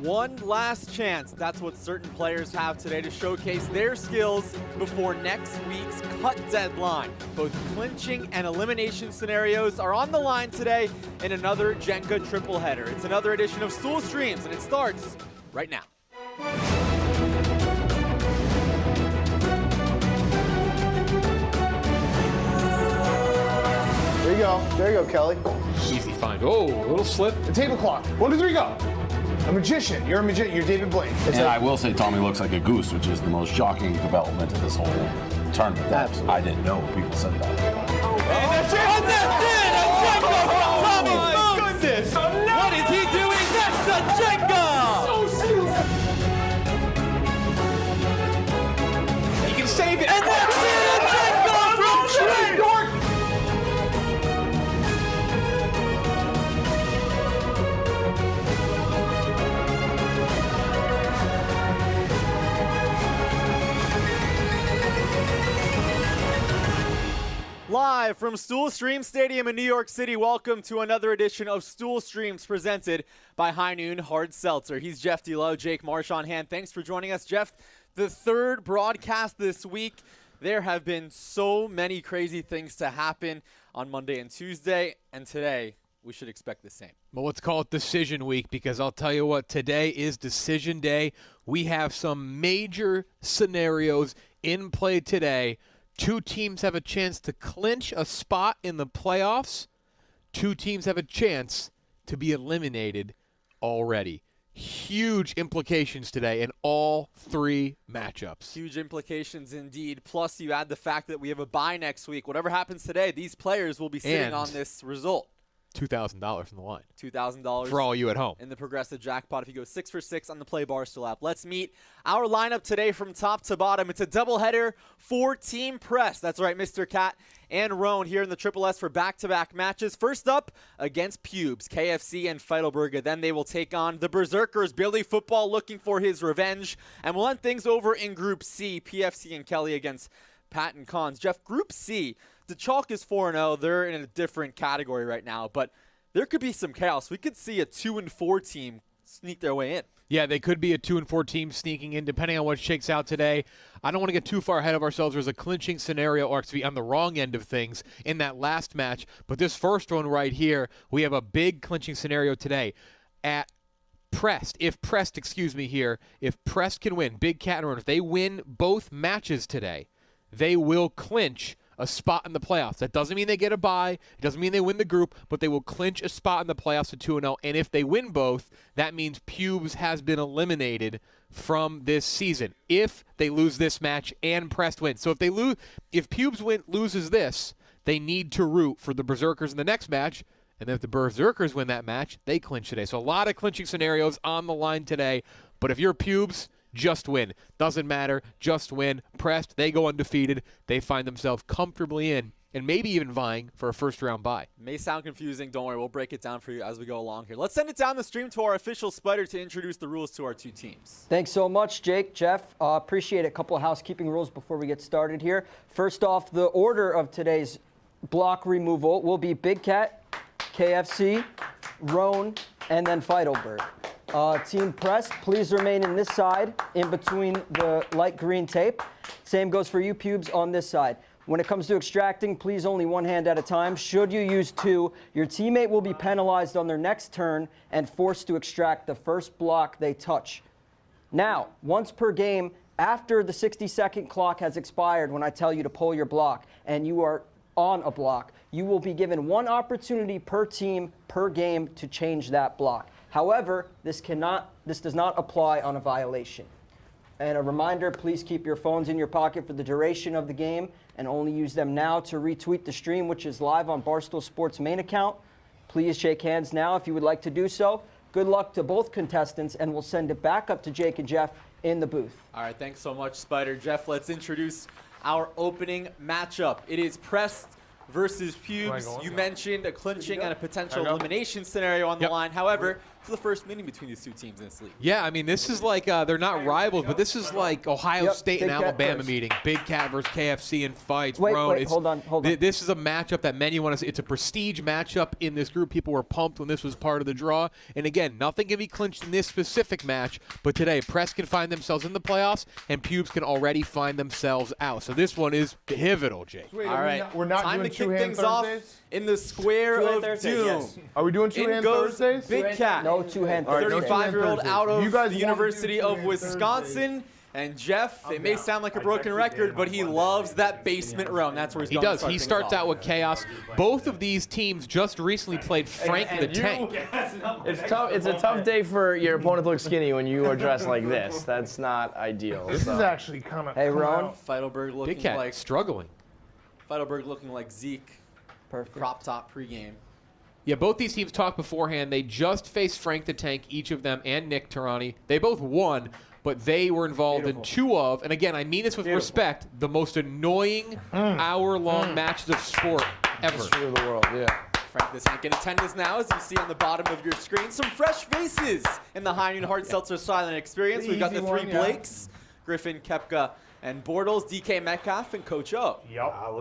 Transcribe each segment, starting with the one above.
One last chance. That's what certain players have today to showcase their skills before next week's cut deadline. Both clinching and elimination scenarios are on the line today in another Jenga triple header. It's another edition of Stool Streams, and it starts right now. There you go, Kelly. Easy find. Oh, a little slip. The table clock. 1, 2, 3, go. A magician. You're a magician. You're David Blaine. And I will say Tommy looks like a goose, which is the most shocking development of this whole tournament. I didn't know people said that. And that's it! And that's it! A Jenga from Tommy! Oh my goodness! What is he doing? That's a Jenga! You can save it. And that's it! A Jenga from Trey! Live from Stool Stream Stadium in New York City, welcome to another edition of Stool Streams presented by High Noon Hard Seltzer. He's Jeff D'Lo, Jake Marsh on hand. Thanks for joining us, Jeff. The third broadcast this week. There have been so many crazy things to happen on Monday and Tuesday, and today we should expect the same. Well, let's call it Decision Week, because I'll tell you what, today is Decision Day. We have some major scenarios in play today. Two teams have a chance to clinch a spot in the playoffs. Two teams have a chance to be eliminated already. Huge implications today in all three matchups. Huge implications indeed. Plus, you add the fact that we have a bye next week. Whatever happens today, these players will be sitting on this result. $2,000 on the line. $2,000 for all you at home in the progressive jackpot if you go 6 for 6 on the Play Barstool app. Let's meet our lineup today from top to bottom. It's a doubleheader for Team Press. That's right, Mr. Cat and Rone here in the Triple S for back-to-back matches. First up against Pubes, KFC and Feidelberg. Then they will take on the Berserkers. Billy Football looking for his revenge. And we'll end things over in Group C, PFC and Kelly against Pat and Cons. Jeff, Group C, the Chalk is 4-0. They're in a different category right now, but there could be some chaos. We could see a 2-4 team sneak their way in. Yeah, they could be a 2-4 team sneaking in, depending on what shakes out today. I don't want to get too far ahead of ourselves. There's a clinching scenario, or to be on the wrong end of things in that last match. But this first one right here, we have a big clinching scenario today. If Prest can win, Big Cat and Rone, if they win both matches today, they will clinch a spot in the playoffs. That doesn't mean they get a bye. It doesn't mean they win the group, but they will clinch a spot in the playoffs at 2-0. And if they win both, that means Pubes has been eliminated from this season. If they lose this match and Prest wins. So if Pubes loses this, they need to root for the Berserkers in the next match. And then if the Berserkers win that match, they clinch today. So a lot of clinching scenarios on the line today. But if you're Pubes, just win. Doesn't matter. Just win. Pressed. They go undefeated. They find themselves comfortably in and maybe even vying for a first-round bye. May sound confusing. Don't worry. We'll break it down for you as we go along here. Let's send it down the stream to our official Spider to introduce the rules to our two teams. Thanks so much, Jake. Jeff, appreciate it. A couple of housekeeping rules before we get started here. First off, the order of today's block removal will be Big Cat, KFC, Rone, and then Feidelberg. Team Press, please remain in this side in between the light green tape. Same goes for you, Pubes, on this side. When it comes to extracting, please only one hand at a time. Should you use two, your teammate will be penalized on their next turn and forced to extract the first block they touch. Now, once per game, after the 60-second clock has expired when I tell you to pull your block and you are on a block, you will be given one opportunity per team per game to change that block. However, this does not apply on a violation. And a reminder, please keep your phones in your pocket for the duration of the game and only use them now to retweet the stream, which is live on Barstool Sports' main account. Please shake hands now if you would like to do so. Good luck to both contestants, and we'll send it back up to Jake and Jeff in the booth. All right, thanks so much, Spider. Jeff, let's introduce our opening matchup. It is Prest versus Pubes. You mentioned a clinching and a potential elimination scenario on the line. However, for the first meeting between these two teams in this league. Yeah, I mean, this is like they're not rivals, but this is like Ohio State and Big Cat Alabama first. meeting. Big Cat versus KFC and Feits. Wait, Rone. wait, hold on. This is a matchup that many want to see. It's a prestige matchup in this group. People were pumped when this was part of the draw. And again, nothing can be clinched in this specific match, but today, Press can find themselves in the playoffs, and Pubes can already find themselves out. So this one is pivotal, Jake. Wait, All right, we're not time doing to kick two-hand things off Thursdays? in the square Two-hand of Thursdays, doom. yes. Are we doing In two-hand goes Thursdays? Big Cat, No two-hand All right, no Thursday. 35-year-old Thursdays. out of You guys the wanna University do of two-hand Wisconsin. And Jeff, it may sound like a broken record, but he loves that basement room. That's where he's He going to does. start He things starts off. out with chaos. Both of these teams just recently played Frank the Tank. It's tough. It's a tough day for your opponent to look skinny when you are dressed like this. That's not ideal. This is so. actually kind of. Hey, Ron. Feidelberg Big looking Cat like struggling. Zeke, Perfect. crop top pregame. Yeah, both these teams talked beforehand. They just faced Frank the Tank, each of them, and Nick Tarani. They both won, but they were involved in two of, and again, I mean this with respect, the most annoying hour-long matches of sport ever. History of the world. Yeah. Frank the Tank in attendance now, as you see on the bottom of your screen. Some fresh faces in the High Noon Hard Seltzer Silent Experience. We've got the Easy three one, yeah. Blakes, Griffin, Kepka, and Bortles, DK Metcalf, and Coach O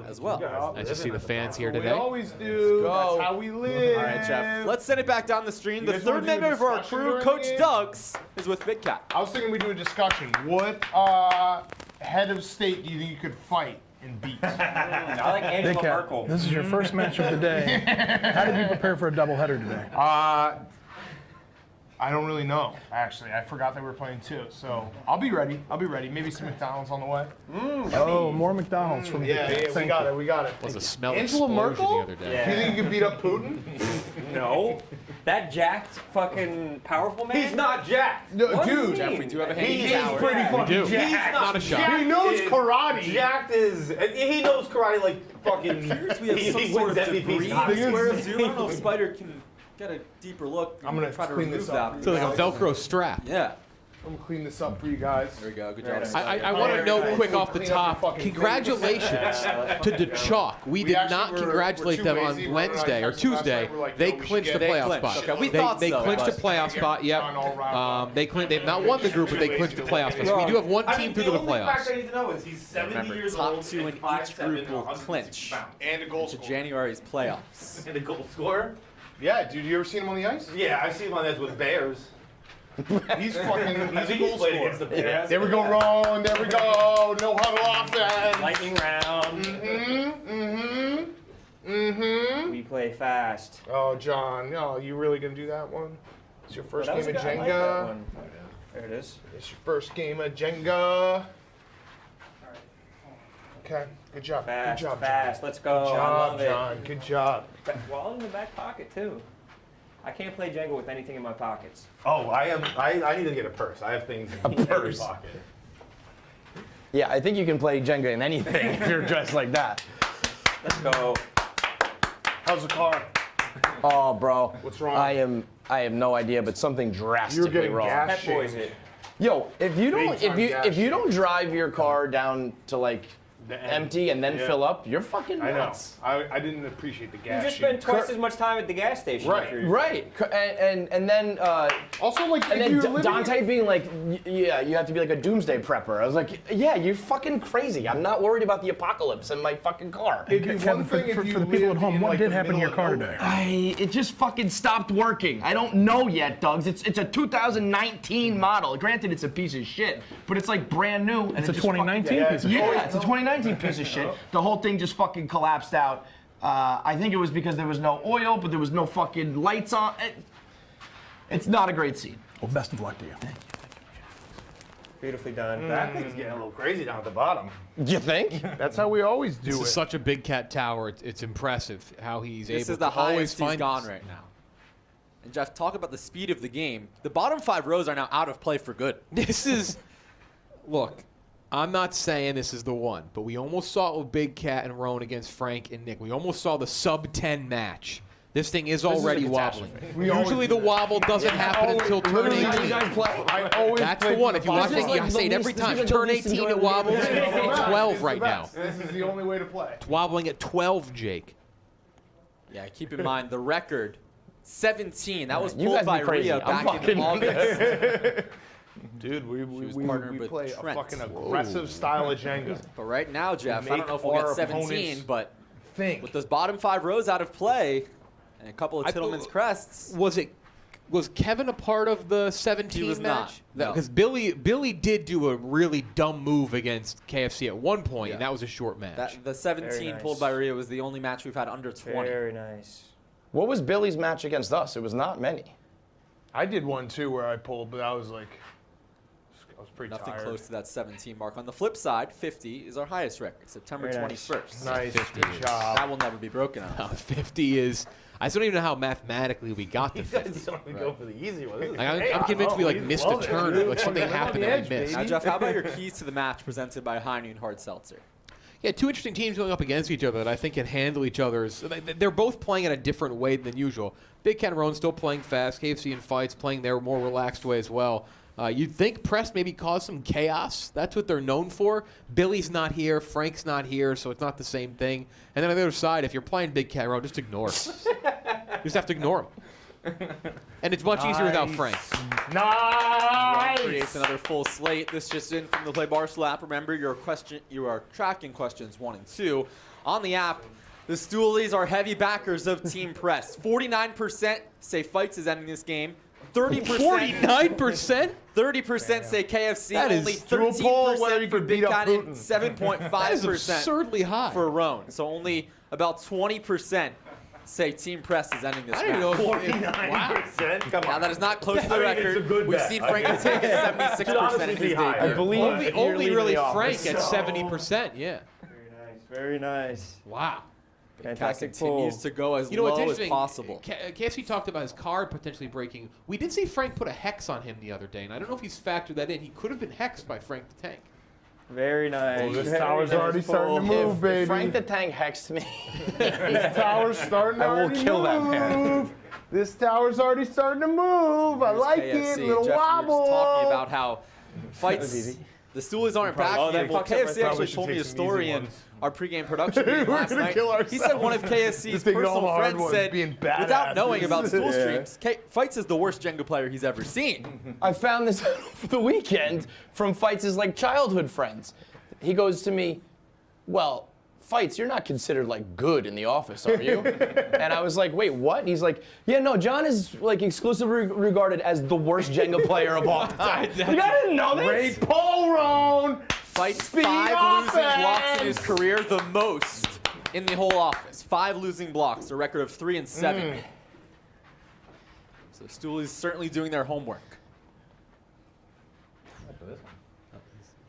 as well. Nice to see the fans here We today. always do. go. That's how we live. All right, Jeff. Let's send it back down the stream. You The guys third wanna do a member of our discussion crew, during Coach the game? Doug's, is with Big Cat. I was thinking we do a discussion. What head of state do you think you could fight and beat? I like Angela Merkel. This is your first match of the day. How did you prepare for a doubleheader today? I don't really know, actually. I forgot that we were playing two. So I'll be ready. Maybe some McDonald's on the way. Oh, more McDonald's from Yeah, Big Cat. we Thank got you. it. We got it. Was a smell Angela explosion Merkel? the other day. You think you could beat up Putin? No. That jacked fucking powerful man? He's not jacked. No, What do you dude. mean? Jeff, we do have a He hand is tower. pretty fucking do. jacked. Not a shot. He knows karate. Jacked is, he knows karate like fucking. We have some he sort wins of MVPs. debris in the square of doom. I don't know if Spider can get a deeper look. I'm gonna try to clean remove this up. that. So like a Velcro strap. Yeah. I'm gonna clean this up for you guys. There we go. Good job. I want to note quick off the Clean up your top, fucking congratulations to DeChalk. We did actually not were congratulate too them lazy. on Ron and I Wednesday or texted last Tuesday. night. We're like, They yo, we should clinched a get- They playoff clinched. spot. Okay, we thought They so, clinched a but- playoff spot. Yep. John all riled up. They've not won the group, but they clinched the playoff spot. So we do have one team through to the only fact I playoffs. need to know is he's 70 Remember, years top old. two in and each 5'7" group will 160 clinch pounds. And a goal to scorer. January's playoffs. And a goal scorer? Yeah, dude. You ever seen him on the ice? Yeah, I see him on that with Bears. He's fucking. I He's a think goal he's played against the scorer. Bears. There we go, Ron. There we go. No huddle offense. Lightning round. We play fast. Oh, John. No, you really gonna do that one? It's your first That was game a of good- I like that Jenga. one. There it is. It's your first game of Jenga. Okay. Good job. Fast, Good job, fast. Let's go. John. I love Good job, it. John. Good job. While in the back pocket too. I can't play Jenga with anything in my pockets. Oh, I need to get a purse. I have things in every purse. pocket. Yeah, I think you can play Jenga in anything if you're dressed like that. Let's go. How's the car? Oh, bro. What's wrong? I have no idea, but something drastically getting wrong. gas Pet boys shamed. it. Yo, if you don't, Big time gas if you don't drive your car down to like The end. empty and then Yeah. fill up, you're fucking I know. nuts. I didn't appreciate the You gas. just shit. spend twice as much time at the gas station. Right. if you're- Right. And then Also, like, and if then you're living Dante being like, yeah, you have to be like a doomsday prepper. I was like, yeah, you're fucking crazy. I'm not worried about the apocalypse in my fucking car. It'd be Kevin, one thing for if you the people at lived home, in, what like, did the happen to your middle car of today? It just fucking stopped working. I don't know yet, Doug's. It's a 2019 model. Granted, it's a piece of shit, but it's like brand new. And It's a it just fucking- 2019 piece of shit. Yeah, it's a 2019 piece of shit. The whole thing just fucking collapsed out. I think it was because there was no oil, but there was no fucking lights on. It's not a great scene. Well, best of luck to you. Beautifully done. That thing's getting a little crazy down at the bottom. You think? That's how we always do This it. is such a big cat tower. It's impressive how he's This able is the to always highest he's find gone us. right now. And Jeff, talk about the speed of the game. The bottom 5 rows are now out of play for good. This is, look, I'm not saying this is the one, but we almost saw it with Big Cat and Rone against Frank and Nick. We almost saw the sub-10 match. This thing is already wobbling. Usually the wobble doesn't happen until turn 18. How do you guys play? I always That's play the one. for If you watch This is it, like I the say it every least- this time. is the Turn least 18, it enjoyable wobbles. game. It's 12 right now. This is the only way to play. It's wobbling at 12, Jake. Yeah, keep in mind the record 17. That was You pulled guys by be crazy. Rhea I'm back in fucking- August. Dude, we was partnered with play Trent. a fucking aggressive style of Jenga. But right now, Jeff, I don't make know if we'll get our 17, opponents but Think. with those bottom 5 rows out of play and a couple of Tittleman's crests, Was Kevin a part of the 17 He was match? not, no. Because Billy did do a really dumb move against KFC at one point, and that was a short match. the 17 nice. pulled by Rhea was the only match we've had under 20. Very nice. What was Billy's match against us? It was not many. I did one too where I pulled, but I was pretty Nothing tired. close to that 17 mark. On the flip side, 50 is our highest record, September Very nice. 21st. Nice, 50 good is- job. That will never be broken on. 50 is. I still don't even know how mathematically we got to You 50. guys don't go for the easy one. This is I'm chaos. convinced we Oh, like we missed a love it. turn. Like something Live on happened the that edge, we missed. Now, baby. Jeff, how about your keys to the match presented by Heineken Hard Seltzer? Yeah, two interesting teams going up against each other that I think can handle each other's. They're both playing in a different way than usual. Big Cat and Rone still playing fast. KFC and Feits playing their more relaxed way as well. You'd think Press maybe caused some chaos. That's what they're known for. Billy's not here. Frank's not here, so it's not the same thing. And then on the other side, if you're playing Big Cat and Rone, just ignore him. You just have to ignore him. And it's much easier without Frank. Nice. Creates another full slate. This just in from the Play Barstool app. Remember, you are tracking questions 1 and 2 on the app. The Stoolies are heavy backers of Team Press. 49% say Feits is ending this game. 30%. 49%? 30% say KFC. That is- only Do a poll whether 13% you for could Big beat up Cat and Putin. 7.5% That is absurdly high. for Rone. So only about 20% say Team Press is ending this I don't even match. know. 49%? Come Now on. that is not close to the I mean, it's a record. good We've bet. seen Frank take 76% Should honestly in be his higher. I debut. believe Only you're leaving really the office, Frank at so- 70%. Yeah. Very nice. Wow. Cat Fantastic continues pull. to go as You know what's low as interesting? possible. KFC talked about his card potentially breaking. We did see Frank put a hex on him the other day, and I don't know if he's factored that in. He could have been hexed by Frank the Tank. Very nice. Oh, this Very tower's nice already starting to pull. move, If baby. Frank the Tank hexed me. This tower's starting to I will already kill that man. move. This tower's already starting to move. I Here's like KFC. it. Little Jeff, wobble. we were just talking about how Fights. The Stoolies aren't back Oh, yet. that Well, fucks up my KFC thought. actually should told me take a some story easy in ones. our pregame production meeting We're last gonna night. kill He said one of ourselves. KFC's Just taking all personal the hard friends ones, said, being without badasses. knowing about Stool Yeah. streams, Fights is the worst Jenga player he's ever seen. I found this out over the weekend from Feits' like childhood friends. He goes to me, well, Feits, you're not considered like good in the office, are you? And I was like, wait, what? And he's like, yeah, no, John is like exclusively regarded as the worst Jenga player of all time. Like, I didn't know this. Great pull, Rone. Fights Speed 5 losing offense. blocks in his career, the most in the whole office. 5 losing blocks, a record of 3 and 7. So Stoolies certainly doing their homework.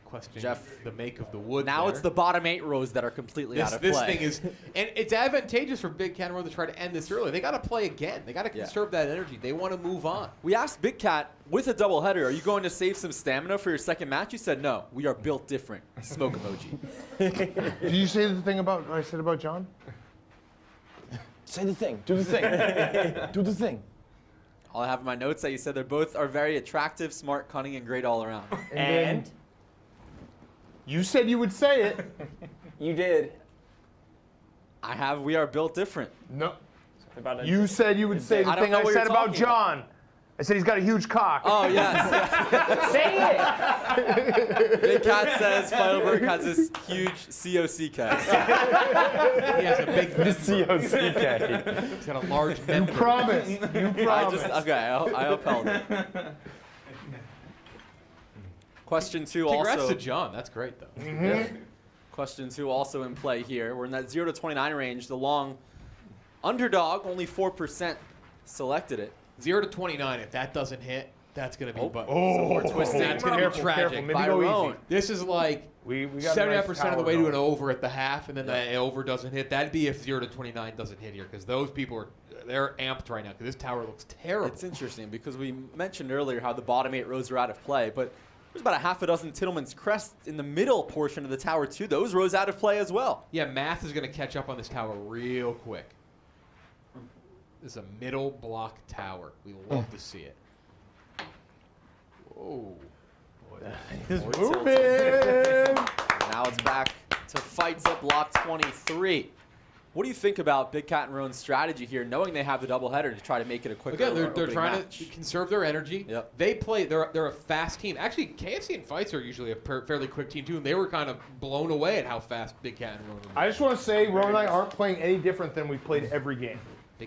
Question Jeff, the make of the wood. Now there. it's the bottom 8 rows that are completely out of This play. thing is, and it's advantageous for Big Cat and Rone to try to end this early. They got to play again. They got to conserve that energy. They want to move on. We asked Big Cat, with a doubleheader, are you going to save some stamina for your second match? He said, no, we are built different. Smoke emoji. Did you say the thing about what I said about John? Say the thing. Do the thing. Do the thing. All I have in my notes that you said they both are very attractive, smart, cunning, and great all around. And You said you would say it. you did. I have, we are built different. No. About You said you would say the I don't thing know I what said you're about talking about. John. I said he's got a huge cock. Oh, yes. Say it. Big Cat says Feidelberg has this huge COC cat. He has a big C-O-C-K. He's got a large You member. promised. You promised. I upheld it. Question 2 Congrats also. to John. That's great, though. Question 2 also in play here. We're in that 0 to 29 range. The long underdog, only 4% selected it. 0 to 29. If that doesn't hit, that's gonna be. Oh, we're twisting. That's gonna careful, be tragic. careful. Maybe By go Rone. easy. This is like We got a 79% nice of the way tower to an going. over at the half, and then the over doesn't hit. That'd be if 0 to 29 doesn't hit here, because those people they're amped right now. Because this tower looks terrible. It's interesting because we mentioned earlier how the bottom 8 rows are out of play, but there's about a half a dozen Tittleman's Crest in the middle portion of the tower too. Those rows out of play as well. Yeah, math is gonna catch up on this tower real quick. This is a middle block tower. We love to see it. Whoa. He's More moving. Now it's back to Fights at block 23. What do you think about Big Cat and Rone's strategy here, knowing they have the doubleheader to try to make it a quicker Again, they're opening trying match? to conserve their energy. Yep. They play. They're a fast team. Actually, KFC and Feits are usually a fairly quick team too, and they were kind of blown away at how fast Big Cat and Rone were. I just want to say, Rone and I aren't playing any different than we played every game.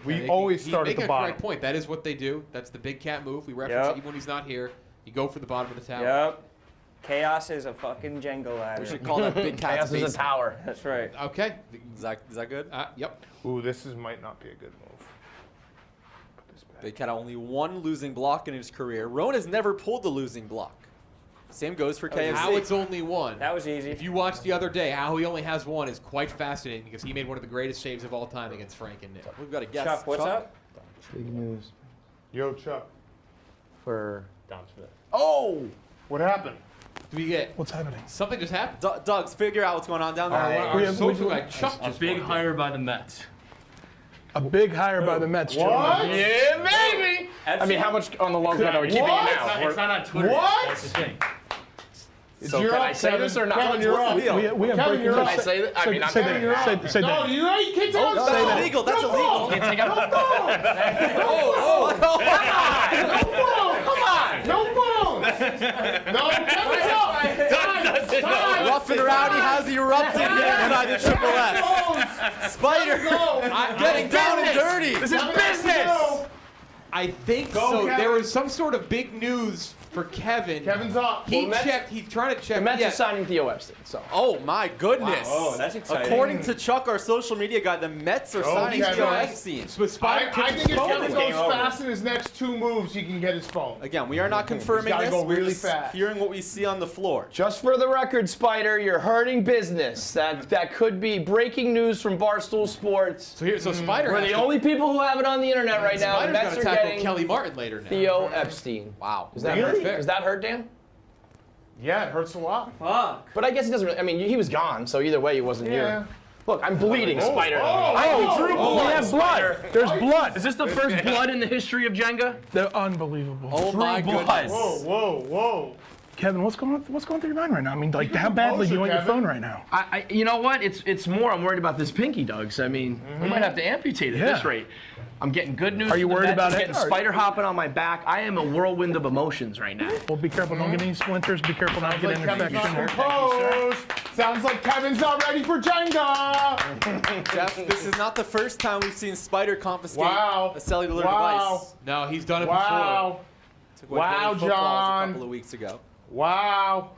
We always start at the bottom. Make a correct point. That is what they do. That's the Big Cat move. We reference it even when he's not here. You go for the bottom of the tower. Yep. Chaos is a fucking Jenga ladder. We should call that Big Cat's Chaos is a basement. tower. That's right. Okay. Is that good? Yep. Ooh, this might not be a good move. Put this back. Big Cat only one losing block in his career. Rone has never pulled the losing block. Same goes for KFC. How it's only one. That was easy. If you watched the other day, how he only has one is quite fascinating because he made one of the greatest saves of all time against Frank and Nick. We've got a guess. Chuck, what's up? Big news Yo, Chuck. for. Down to it. Oh! What happened? Do we get What's happening? something just happened? Doug's, figure out what's going on down there. Our social guy Chuck A just big walked in. hire by the Mets. A big hire by the Mets. What? Yeah, baby! I mean, how much on the long run are we keeping it now? It's not on Twitter. What? That's the thing. So You're can up, I say Kevin. this or not? Kevin, you're up. We have Kevin, breaking you're news. up. Can I say that? I mean, I'm Say Kevin, you're up. say No, that. you can't tell us That's that. illegal. That's illegal. Can't take out. No phone. No, Kevin's up. Time. Rough and Rowdy has erupted here inside the Triple S. Spider getting down and dirty. This is business! I think Go, so. Kevin. There was some sort of big news for Kevin. Kevin's up. He Well, Mets- checked. He's trying to check. The Mets yeah. are signing Theo Epstein, so. Oh my goodness. Oh, that's exciting. According to Chuck, our social media guy, the Mets are Go, signing Kevin. Theo Epstein. So Spider I think if Kevin Game goes over. fast in his next two moves, he can get his phone. Again, we are not confirming gotta this. go We're really just fast. hearing what we see on the floor. Just for the record, Spider, you're hurting business. That could be breaking news from Barstool Sports. So Spider. We're has the to- only people who have it on the internet right now. The Spider's Mets got to are tackle getting Kelly Martin later now. Theo Epstein. Wow. Does that Really? hurt? Does that hurt, Dan? Yeah, it hurts a lot. Fuck. But I guess it doesn't really. I mean, he was gone, so either way, he wasn't Yeah. here. Look, I'm bleeding, Spider. oh, I drew We blood. have blood. There's blood. Is this the first blood in the history of Jenga? They're unbelievable. Oh my goodness. Whoa. Kevin, what's going through your mind right now? I mean, like, how badly do you want your Kevin. phone right now? You know what? It's more. I'm worried about this pinky, Doug's. I mean, we might have to amputate at this Yeah. rate. I'm getting good news. Are you from the worried Mets. about I'm it? getting spider hopping on my back. I am a whirlwind of emotions right now. Well, be careful. Don't get any splinters. Be careful not to get Like an Kevin's not infection. composed. Sounds like Kevin's not ready for Jenga. Jeff, this is not the first time we've seen Spider confiscate Wow. a cellular Wow. device. No, he's done it Wow. Took away Wow, Billy footballs John. a couple of weeks ago. Wow.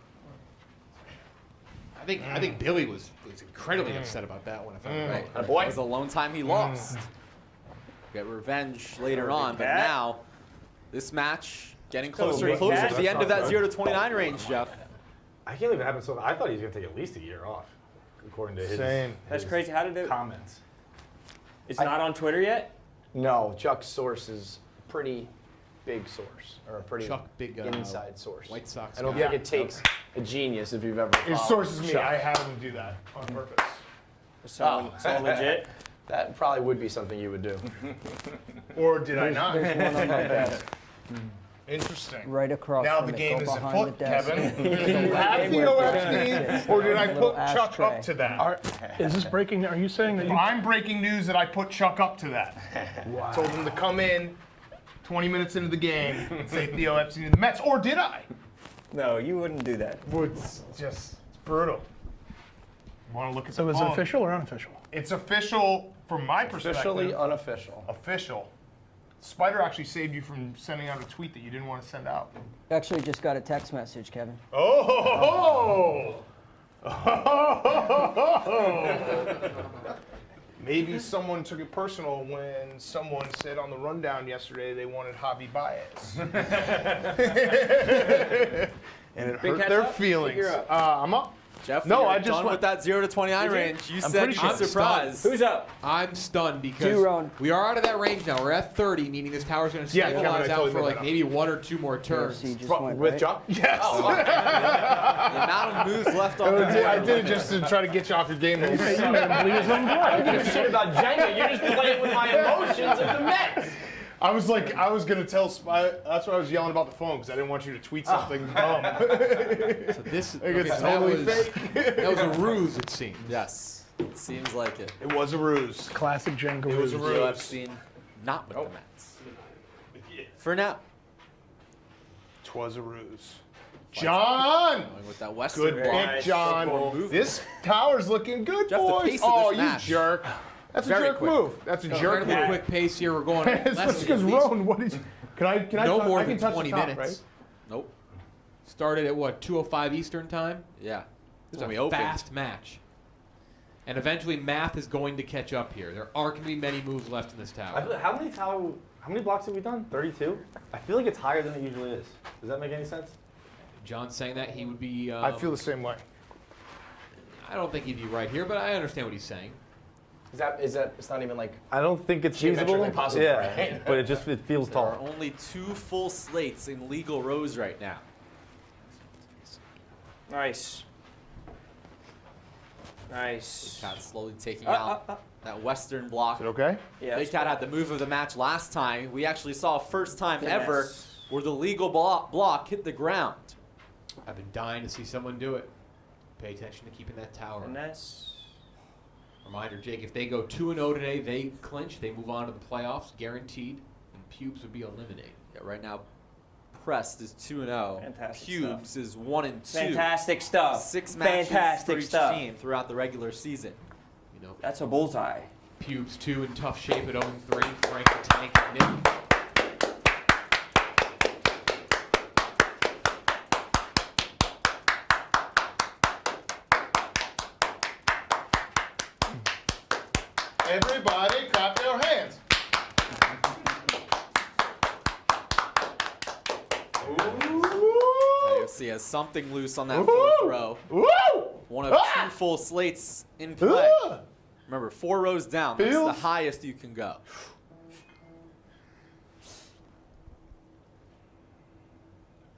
before. I think Billy was incredibly upset about that one. If I'm right. That Boy. was a lone time he lost. Get revenge later on, but Cat. now this match getting Still a closer and big closer cat. to the end of that 0 to 29 range, Jeff. I can't believe it happened so. I thought he was going to take at least a year off, according to his, Same. That's his crazy. How did it? comments. It's not on Twitter yet. No, Chuck's source is a pretty big source, or a pretty Chuck, big inside source. White Sox. I don't guy. think it takes a genius if you've ever. His followed source is me. Chuck. I had him do that on purpose. So legit. That probably would be something you would do. Or did I not? There's one on my desk, Interesting. right across Now from the it. game Go is behind the afoot, desk. Kevin. Do you Little have thing Theo where Epstein, it's or did I a little put Chuck ashtray. up to that? Is this breaking? Are you saying that you? I'm breaking news that I put Chuck up to that. Told him to come in 20 minutes into the game and say Theo Epstein to the Mets, or did I? No, you wouldn't do that. It's brutal. Want to look at So the is it phone. official or unofficial? It's official from my perspective. Officially unofficial. Official. Spider actually saved you from sending out a tweet that you didn't want to send out. Actually, just got a text message, Kevin. Oh! Maybe someone took it personal when someone said on the rundown yesterday they wanted Javi Baez. And it hurt catch their up? feelings. You're up. I'm up. Jeff, No, you're I just done went- with that 0 to 29 range. You said pretty you'd sure- be surprised. Who's up? I'm stunned Two, because Rone. we are out of that range now. We're at 30, meaning this tower's going to Yeah, Kevin, I stabilize totally out for made like that up. maybe 1 or 2 more turns. KFC just From- went, with right? Chuck? Yes. The amount of moves left on the I board. did it just to try to get you off your game. I don't give a shit about Jenga. You're just playing with my emotions of the Mets. I was gonna tell Spy. That's why I was yelling about the phone because I didn't want you to tweet something dumb. So this Like it's okay, so totally that was, fake. that was a ruse, it seems. Yes. Seems like it. It was a ruse. Classic Jenga It was a ruse. ruse. I've seen not with the Mets. For now. It was a ruse. John! Going with that Western Good block. pick, John. Movement. This tower's looking good, Jeff, the boys. pace of Oh, this you match. jerk. That's Very a jerk quick. move. That's a jerk Incredibly move. quick pace here. We're going It's less because than at least Rone, what is... Can I no touch, more I than can touch 20 the top, minutes. right? Nope. Started at what, 2:05 Eastern time? Yeah. This When is we a opened. fast match. And eventually math is going to catch up here. There aren't going to be many moves left in this tower. How many blocks have we done? 32? I feel like it's higher than it usually is. Does that make any sense? John's saying that he would be... I feel the same way. I don't think he'd be right here, but I understand what he's saying. Is that? It's not even like. I don't think it's feasible. Geometrically possible, Yeah, right? but it feels There are tall. only 2 full slates in legal rows right now. Nice. Nice. Cat slowly taking out that Western block. Is it okay? Yeah. Big Cat had the move of the match last time. We actually saw first time ever Finesse. where the legal block hit the ground. I've been dying to see someone do it. Pay attention to keeping that tower. Finesse. Reminder, Jake, if they go 2-0 today, they clinch. They move on to the playoffs, guaranteed. And Pubes would be eliminated. Yeah, right now, Prest is 2-0. Fantastic Pubes is 1-2. Fantastic stuff. 6 matches Fantastic for each stuff. team throughout the regular season. You know, That's a bullseye. Pubes 2 in tough shape at 0-3. Frank the Tank and Nick. Everybody clap your hands. KFC has something loose on that Woo! fourth row. Woo! One of Ah! 2 full slates in play. Ah! Remember, 4 rows down. That's the Feels- highest you can go.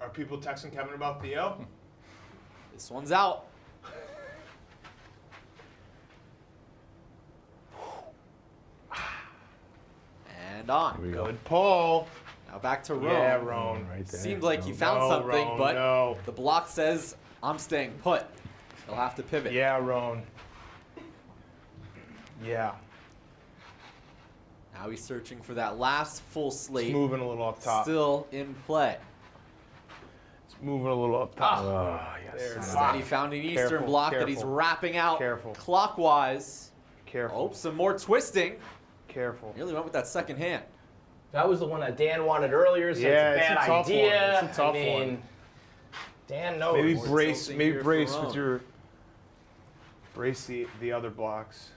Are people texting Kevin about Theo? This one's out. And on. Good pull. Now back to Rone. Yeah, Rone. Seemed like he found No, something, Rone, but no. the block says, I'm staying put. He'll have to pivot. Yeah, Rone. Yeah. Now he's searching for that last full It's slate. moving a little up top. Still in play. It's moving a little up top. Instead, Ah. he found an eastern Careful, block that he's careful. wrapping out Careful. clockwise. Careful. Oh, some more twisting. Careful. Nearly went with that second hand. That was the one that Dan wanted earlier, so Yeah, it's a bad it's a tough one. idea. It's a tough I mean, one. Dan knows. Maybe More brace. tilting Maybe here for brace Rone. with your. Brace the other blocks.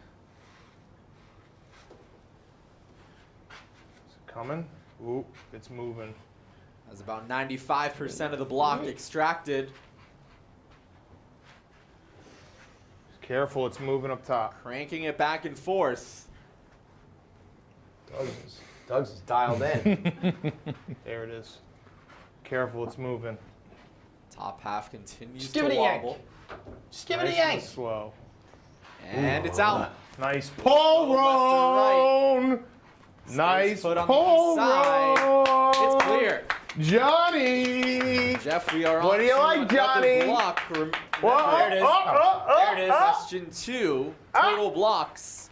Is it coming? Oop! It's moving. That's about 95% of the block extracted. Careful! It's moving up top. Cranking it back and forth. Doug's is dialed in. There it is. Careful! It's moving. Top half continues Just give to it a yank. wobble. Just give it a Nice yank. and slow. And it's out. Nice pull, Go Rone. Nice foot on the pull, east side. Rone. It's clear. Johnny. Jeff, we are What on do you to like, another Johnny? block. Whoa, There it is. There it is. Question 2, total blocks.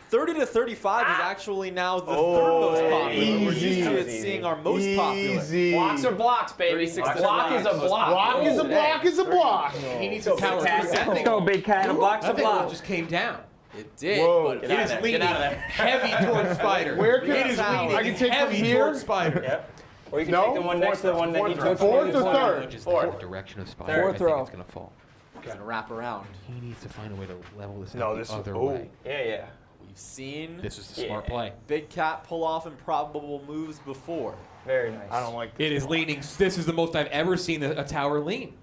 30 to 35 is actually now the third most popular. We're used to it Easy. seeing our most popular. Easy. Blocks are blocks, baby. 36 to Block is a 9. block. Block is a block is a block. He needs a tower. Let's go, big cat. A block's a That thing block. just came down. It did, Whoa. but Get it out is of there. leaning Get out of there. Heavy towards Spider. Where can it is I- leaning I can take from heavy here? towards Spider. Yep. Or you can No, take the one next to the one that he took. Fourth or from. third? Just Fourth. the direction of Spider. Fourth I think row. it's going to fall. gonna wrap around. He needs to find a way to level this No, out this the is- other oh. way. Yeah, yeah. We've seen This is the smart play. Big Cat pull off improbable moves before. Very nice. I don't like this. It is leaning. This is the most I've ever seen a tower lean.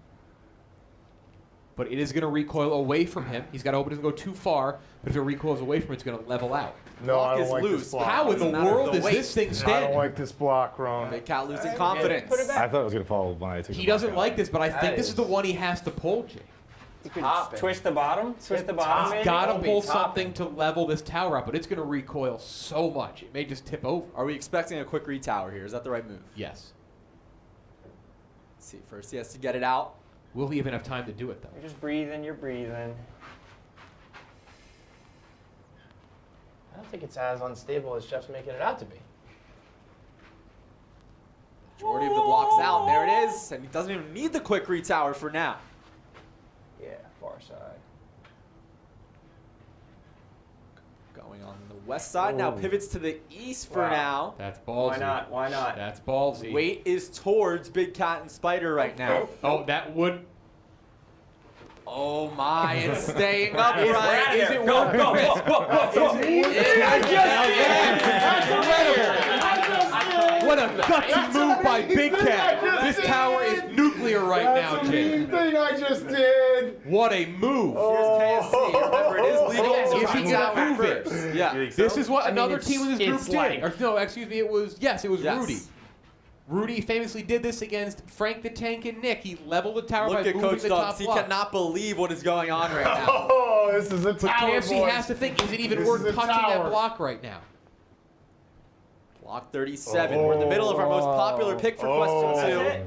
But it is going to recoil away from him. He's got to hope it doesn't go too far. But if it recoils away from him, it's going to level out. No, Block I don't is like loose. this block. How in the Doesn't matter world the is weight. this thing I don't standing? like this block, Ron. Big Cat losing confidence. Put it back. I thought it was gonna fall when I took He the doesn't block like out. this, but I think That this is the is- one he has to pull, Jay. You could Top it. twist the bottom. Twist the bottom. maybe? Got to Don't be pull topping. something to level this tower up, but it's going to recoil so much. It may just tip over. Are we expecting a quick retower here? Is that the right move? Yes. Let's see, first he has to get it out. Will he even have time to do it, though? You're just breathing. You're breathing. think it's as unstable as Jeff's making it out to be. Majority of the block's out. And there it is. And he doesn't even need the quick retower for now. Yeah, far side. Going on the west side. Now pivots to the east for now. That's ballsy. Why not? Why not? That's ballsy. Weight is towards Big Cat and Spider right now. Oh, that would. Oh my, it's staying upright. Is it Go, worth go, the risk? go, go, go. What a gutsy move by Big Cat. This tower is nuclear right now, Jake. thing I just did. What a move. Here's KFC. Remember, it is legal Is to he try gonna tower move it? first. Yeah. This is what another it's- team in this group it's did. like- Or, no, excuse me, it was Yes. Rudy. Rudy famously did this against Frank the Tank and Nick. He leveled the tower Look by at moving Coach the top Dubs. He block. cannot believe what is going on right now. Oh, this is a But tower, KFC boys. has to think, is it even This worth is a touching tower. that block right now? Block 37. We're in the middle of our most popular pick for question 2.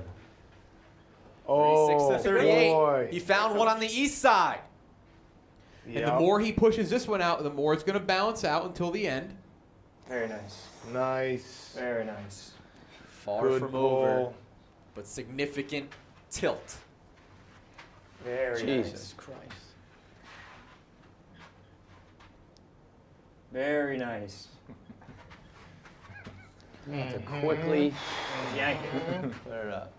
36 to 38. boy. He found one on the east side. And the more he pushes this one out, the more it's going to balance out until the end. Very nice. Nice. Very nice. Far Good from pull. over, but significant tilt. Very Jesus nice. Christ. Very nice. To quickly Yank it. clear it up.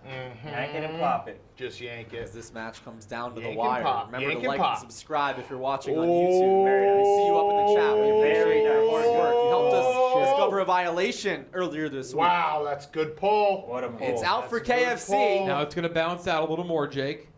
Yank it and plop it. Just yank As it. this match comes down to Yank the and wire. pop. Remember Yank to and like and pop. subscribe if you're watching on Oh. YouTube. We see you up in the chat. We appreciate Very your hard nice. work. You helped us Oh. discover a violation earlier this week. Wow, that's good pull. What a pull. It's out for That's a good KFC. pull. Now it's going to balance out a little more, Jake.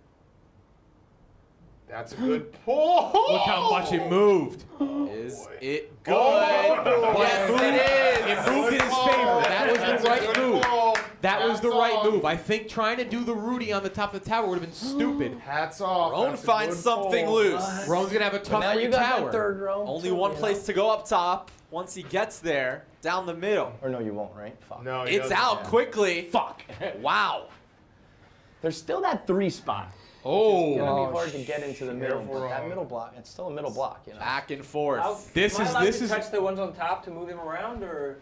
That's a good pull. Look how much it moved. Is it good? Oh, Yes, boy. it is. It moved in his favor. That was That's the a right good move. pull. That was the Hats right off. move. I think trying to do the Rudy on the top of the tower would have been stupid. Hats off. Rone That's a finds good something pull. loose. Rone's going to have a tough Now you got tower. that third row. Only one place to go up top. Once he gets there, down the middle. Or no, you won't, right? Fuck. No, he It's doesn't. out quickly. Fuck. Wow. There's still that 3 spot. Oh, It's gonna be hard to get into the middle. Careful, But that Ron. middle block, it's still a middle block, you know. Back and forth. This Am I is- allowed this to is- touch the ones on top to move them around, or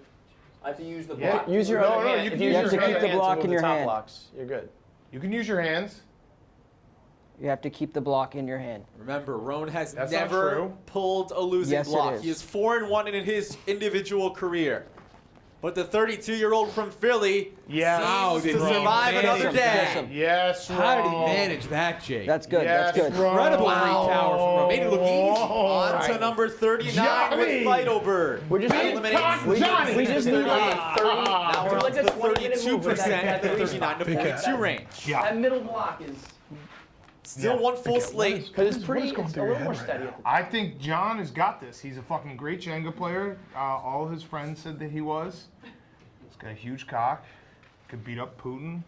I have to use the Yeah, block? Use your No, other no, hand. you If can you use use your your hand. other hand to block move in the your top hand. blocks, you're good. You can use your hands. You have to keep the block in your hand. Remember, Rone has That's not never true. pulled a losing Yes, it block. is. He is 4-1 in his individual career. But the 32-year-old from Philly Yeah. seems did to he survive manage another day. Listen. Yes, How did he Ron. manage that, Jake? That's good. Yes, That's good. Ron. Incredible retower from Rone. Made it look easy. On to number 39 with Johnny. Feidelberg. We're just Eliminates we Johnny. just need like a 30. Now we're do on like to a the 20-minute move with 32% at the that 39 to Big cat. 42 range. Yeah. That middle block is Still one full slate. because it's pretty. going It's a through your little more head right steady. now? At the I think John has got this. He's a fucking great Jenga player. All of his friends said that he was. He's got a huge cock. Could beat up Putin.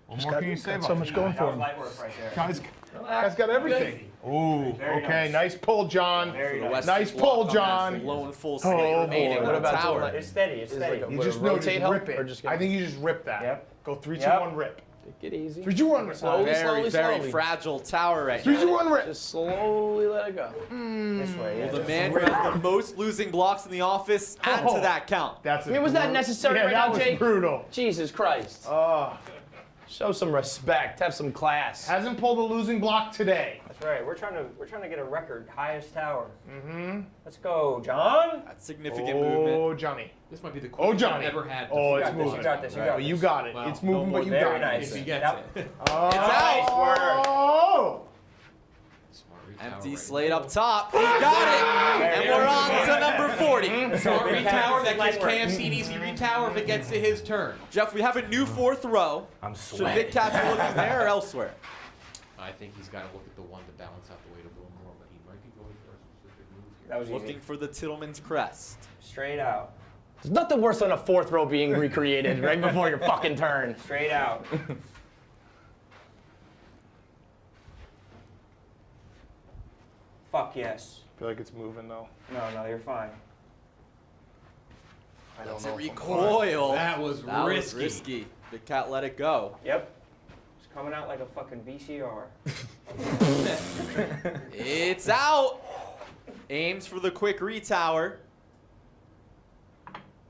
What more can you say got about so much that? going That for was him. light work right there. Guy's got everything. Ooh, Very okay, nice. nice pull, John. Very The nice. Western Nice block pull, on John. that Lone full slate Oh, remaining boy. on What the about tower. like- It's steady. It's Is steady. like a- You Would just it no, rotate just help, rip or it. just I get- think you just rip that. Yep. Go 3, 2, Yep. 1, rip. Take it easy. 3, 2, 1, rip. Slowly, Very, slowly, very slowly. fragile tower right 3, 2, now. 1, rip. Just slowly let it go. This way. Yeah. The man who has the most losing blocks in the office, add to that count. That's I mean, was that brutal- necessary Yeah, right that now, was Jake? brutal. Jesus Christ. Show some respect. Have some class. Hasn't pulled a losing block today. That's right. We're trying to get a record highest tower. Mm-hmm. Let's go, John. That's significant movement. Oh, Johnny. This might be the Oh, quickest Johnny. I've ever had. Oh, You it's got this. moving. You got this. You Right. got But this. you got it. Well, It's moving, no but you more. got Very it. nice. If he gets Yep. it. Oh. It's out. Oh. Smart retower Empty right slate up top. He got it. And we're on to number 40. Smart Big cat retower is that gives light work. KFC an easy retower if it gets to his turn. Jeff, we have a new fourth row. Should Big Cat be looking there or elsewhere? I think he's got to look at the one to balance out the weight a little more, but he might be going for a specific move here. That was Looking easy. for the Tittleman's crest. Straight out. There's nothing worse than a fourth row being recreated right before your fucking turn. Straight out. Fuck yes. I feel like it's moving though. No, you're fine. I don't It's know. a if I'm- recoil. That was risky. Big Cat let it go. Yep. It's coming out like a fucking VCR. It's out. Aims for the quick retower.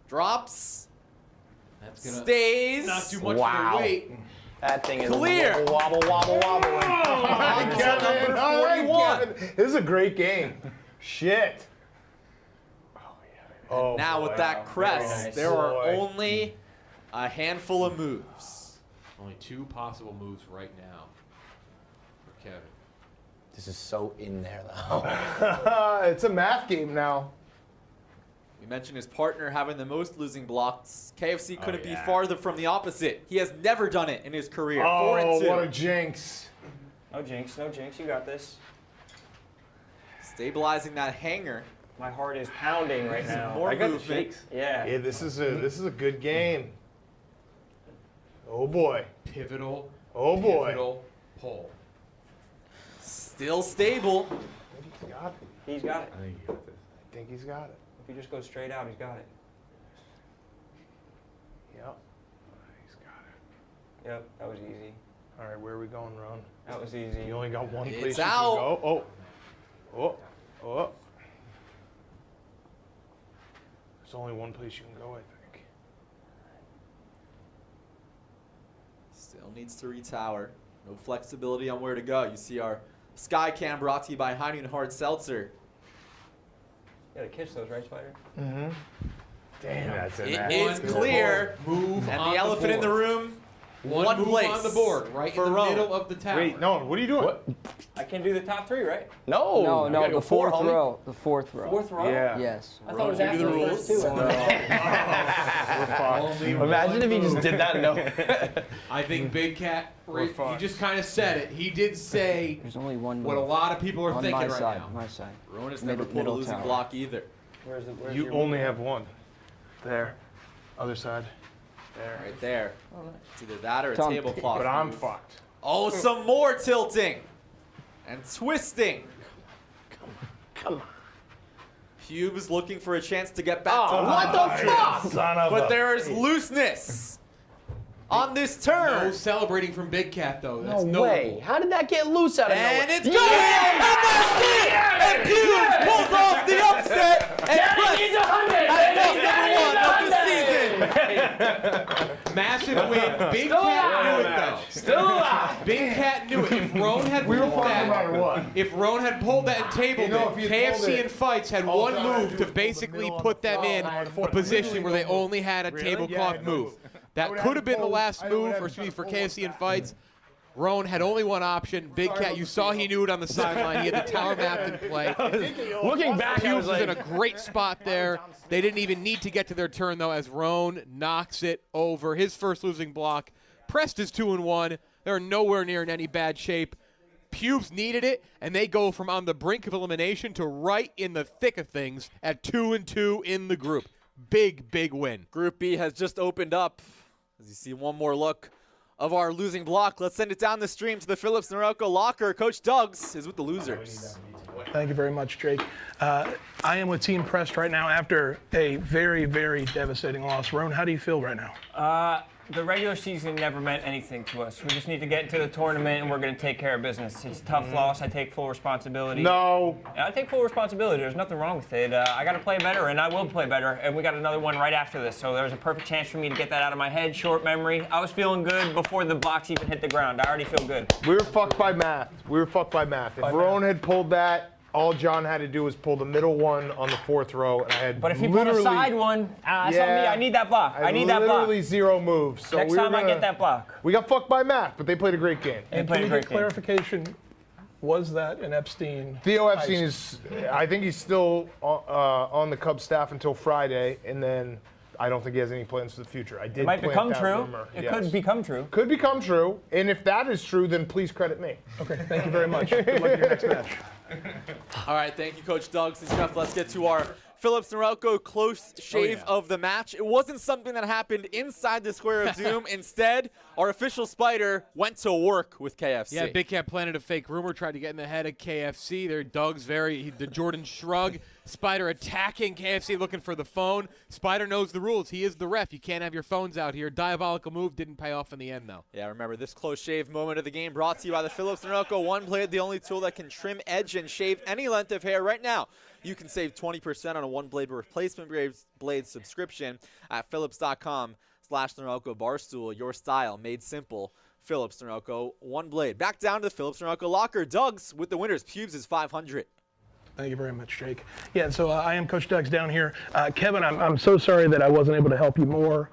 Drops. That's gonna Stays. not too much Wow. for their weight. That thing is Clear. wobble. Kevin, all right, 41. Kevin. This is a great game. Shit. Oh, Now boy. with that crest, nice. there are Boy. only a handful of moves. Only 2 possible moves right now for Kevin. This is so in there, though. It's a math game now. We mentioned his partner having the most losing blocks. KFC couldn't be yeah. farther from the opposite. He has never done it in his career. 4 Oh, and 2. what a jinx. No jinx, no jinx. You got this. Stabilizing that hanger. My heart is pounding right now. More I got the movement. shakes. Yeah. Yeah, this is a good game. Oh boy. Pivotal. Oh boy. Pivotal pull. Still stable. He's got it. He's got it. I think you got this. I think he's got it. If he just goes straight out, he's got it. Yep. He's got it. Yep, that was easy. All right, where are we going, Ron? That was easy. You only got one It's place you out. can go. Oh. There's only one place you can go, I think. Still needs to retower. No flexibility on where to go. You see our Sky Cam brought to you by Heineken Hard Seltzer. You gotta kiss those, right, Spider? Mm-hmm. Damn. That's it. It man. is clear. Move And on the elephant in the board. room, One move place on the board, right for in the Rone. middle of the tower. Wait, no, what are you doing? I can do the top 3, right? No. No, you gotta the go 4, fourth homie. row. The fourth row. Fourth row? Yeah. Yes. I thought it was Give me after the the rules. first 2. Imagine if he just did that. No. I think Big Cat, We're he fucked. just kind of said it. He did say There's only one what a move. lot of people are on thinking my right side. now. My side. Rone has Mid- never pulled a middle losing tower. block either. Where's You your only have one. There. Other side. There. Right there. It's either that or a Tom, tablecloth. But I'm move. fucked. Oh, some more tilting and twisting. Come on. Pubes looking for a chance to get back to What the fuck? Son of But a... there is looseness on this turn. No celebrating from Big Cat though. That's No way. notable. How did that get loose out of nowhere? And it's good! And that's it! And Pubes pulls off the upset and Quest has lost number 1 of the season. Massive win. Big Cat knew it though. Still alive. Big Cat knew it. If Rone had We were pulled fucked no that, matter what. if Rone had pulled that and tabled You know, it, if he had pulled KFC it, and Fights had all one I had to move do to was pull the basically middle on put the them in floor. a position where they Literally no only had a Really? tablecloth Yeah, no move. move. I That would've could had have been the to last pull- I would've move had for, to try to for pull KFC it and back. Fights. Rone had only one option. Big Cat, you saw he knew it on the sideline. He had the tower mapped in play. Looking back, I Pubes was was in like, a great spot there. They didn't even need to get to their turn, though, as Rone knocks it over. His first losing block. Prest is 2-1. They're nowhere near in any bad shape. Pubes needed it, and they go from on the brink of elimination to right in the thick of things at 2-2 in the group. Big, big win. Group B has just opened up. As you see one more look of our losing block, let's send it down the stream to the Phillips Norelco locker. Coach Duggs is with the losers. Thank you very much, Jake. I am with Team Prest right now after a very, very devastating loss. Rone, how do you feel right now? The regular season never meant anything to us. We just need to get into the tournament, and we're going to take care of business. It's a tough loss. I take full responsibility. No. I take full responsibility. There's nothing wrong with it. I got to play better, and I will play better. And we got another one right after this, so there's a perfect chance for me to get that out of my head. Short memory. I was feeling good before the blocks even hit the ground. I already feel good. We were fucked by math. If Rone had pulled that, all John had to do was pull the middle one on the 4th row, and I had But if he pulled a side one, that's on me. I need that block. I need that block. literally 0 moves. So Next we were time I gonna- get that block. We got fucked by math, but they played a great game. And played can a we great get game. clarification? Was that an Epstein? Theo Epstein is, I think he's still on the Cubs staff until Friday, and then I don't think he has any plans for the future. I did It might plant become that true. rumor. It Yes. could become true. Could become true, and if that is true, then please credit me. Okay, thank you very much. Good luck in your next match. All right, thank you, Coach Duggs and Jeff. Let's get to our Phillips Norelco close shave of the match. It wasn't something that happened inside the Square of Doom. Instead, our official Spider went to work with KFC. Yeah, Big Cat planted a fake rumor, tried to get in the head of KFC. There, Doug's the Jordan shrug. Spider attacking KFC, looking for the phone. Spider knows the rules. He is the ref. You can't have your phones out here. Diabolical move. Didn't pay off in the end, though. Yeah, remember, this close shave moment of the game brought to you by the Phillips Norelco One Blade, the only tool that can trim edges subscription. Shave any length of hair right now. You can save 20% on a one-blade replacement blade subscription at phillips.com/Norelco Barstool. Your style made simple. Phillips Norelco, one blade. Back down to the Phillips Norelco locker. Doug's with the winners. Pubes is 500. Thank you very much, Jake. Yeah, so I am Coach Doug's down here. Kevin, I'm so sorry that I wasn't able to help you more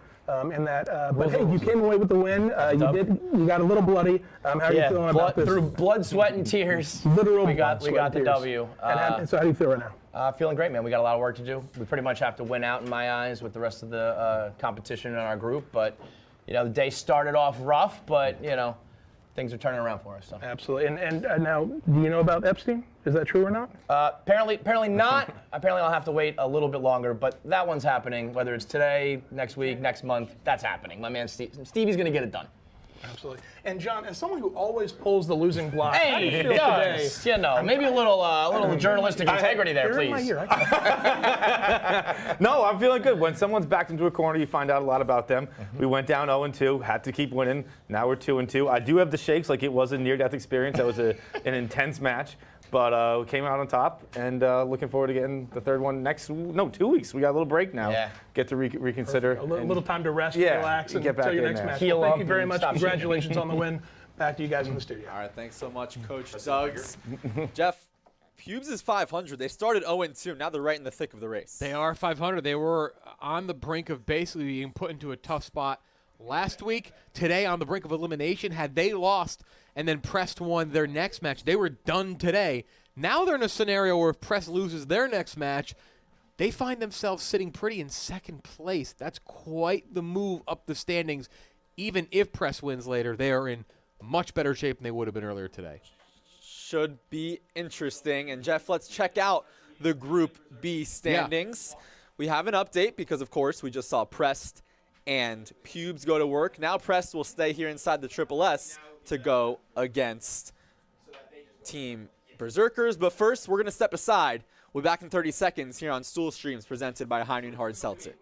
in that. But hey, you came away with the win. You got a little bloody. How are you feeling about this? Through blood, sweat, and tears. Literal we got blood, sweat, the and tears. W. And so how do you feel right now? Feeling great, man. We got a lot of work to do. We pretty much have to win out in my eyes with the rest of the competition in our group. But, the day started off rough, but, things are turning around for us. So. Absolutely. And now, do you know about Epstein? Is that true or not? Apparently not. Apparently I'll have to wait a little bit longer, but that one's happening. Whether it's today, next week, next month, that's happening. My man Stevie's going to get it done. Absolutely. And John, as someone who always pulls the losing block, how do you feel today? Maybe a little journalistic integrity there, You're in my please. ear. No, I'm feeling good. When someone's backed into a corner, you find out a lot about them. We went down 0-2, had to keep winning. Now we're 2-2. I do have the shakes, like it was a near-death experience. That was an intense match. But we came out on top, and looking forward to getting the third one 2 weeks. We got a little break now. Yeah. Get to reconsider. A little time to rest, relax, and get back until your in next there. match. Heal Well, thank up you very and much. stop Congratulations on the win. Back to you guys in the studio. All right, thanks so much, Coach Suggs. Jeff, Pubes is 500. They started 0-2. Now they're right in the thick of the race. They are 500. They were on the brink of basically being put into a tough spot last week. Today, on the brink of elimination. Had they lost and then Prest won their next match, they were done today. Now they're in a scenario where if Prest loses their next match, they find themselves sitting pretty in second place. That's quite the move up the standings. Even if Prest wins later, they are in much better shape than they would have been earlier today. Should be interesting. And Jeff, let's check out the Group B standings. Yeah. We have an update because, of course, we just saw Prest and Pubes go to work. Now Prest will stay here inside the Triple S to go against Team Berserkers. But first, we're going to step aside. We'll be back in 30 seconds here on Stool Streams presented by High Noon Hard Seltzer.